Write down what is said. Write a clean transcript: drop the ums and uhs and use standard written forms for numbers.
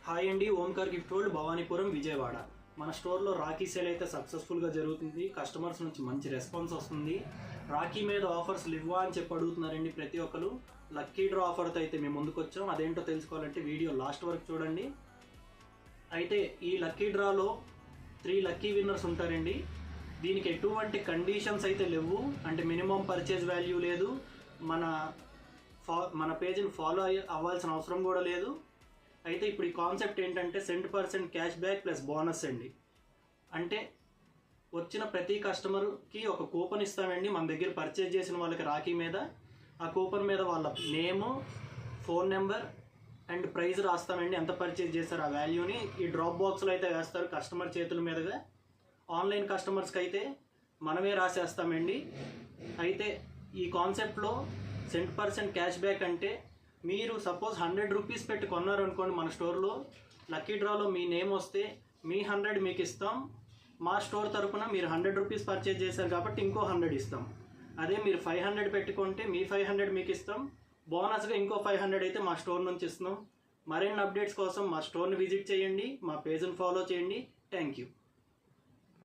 Hi అండి, Omkar gift world, Bhavanipuram, Vijayawada. మన స్టోర్లో రాఖీ సేల్ అయితే సక్సెస్ఫుల్గా జరుగుతుంది. కస్టమర్స్ నుంచి మంచి రెస్పాన్స్ వస్తుంది. రాఖీ మీద ఆఫర్స్ ఇవ్వా అని చెప్పి అడుగుతున్నారండి ప్రతి ఒక్కరు. లక్కీ డ్రా ఆఫర్తో అయితే మేము ముందుకు వచ్చాం. అదేంటో తెలుసుకోవాలంటే వీడియో లాస్ట్ వరకు చూడండి. అయితే ఈ లక్కీ డ్రాలో 3 లక్కీ విన్నర్స్ ఉంటారండి. దీనికి ఎటువంటి కండిషన్స్ అయితే లేవు. అంటే మినిమం పర్చేజ్ వాల్యూ లేదు, మన పేజ్ని ఫాలో అవ్వాల్సిన అవసరం కూడా లేదు. అయితే ఇప్పుడు ఈ కాన్సెప్ట్ ఏంటంటే 100% క్యాష్ బ్యాక్ ప్లస్ బోనస్ అండి. అంటే వచ్చిన ప్రతి కస్టమర్కి ఒక కూపన్ ఇస్తామండి. మన దగ్గర పర్చేజ్ చేసిన వాళ్ళకి రాఖీ మీద ఆ కూపన్ మీద వాళ్ళ నేము, ఫోన్ నెంబర్ అండ్ ప్రైజ్ రాస్తామండి. ఎంత పర్చేజ్ చేస్తారు ఆ వాల్యూని ఈ డ్రాప్ బాక్స్లో అయితే వేస్తారు కస్టమర్ చేతుల మీదుగా. ఆన్లైన్ కస్టమర్స్కి అయితే మనమే రాసేస్తామండి. అయితే ఈ కాన్సెప్ట్లో 100% క్యాష్ బ్యాక్ అంటే మీరు సపోజ్ 100 రూపీస్ పెట్టి కొన్నారనుకోండి, మన స్టోర్లో లక్కీ డ్రాలో మీ నేమ్ వస్తే మీ 100 మీకు ఇస్తాం. మా స్టోర్ తరపున మీరు 100 రూపీస్ పర్చేజ్ చేశారు కాబట్టి ఇంకో 100 ఇస్తాం. అదే మీరు 500 పెట్టుకుంటే మీ 500 మీకు ఇస్తాం. బోనస్గా ఇంకో 500 అయితే మా స్టోర్ నుంచి ఇస్తున్నాం. మరిన్ని అప్డేట్స్ కోసం మా స్టోర్ని విజిట్ చేయండి, మా పేజ్ని ఫాలో చేయండి. Thank you.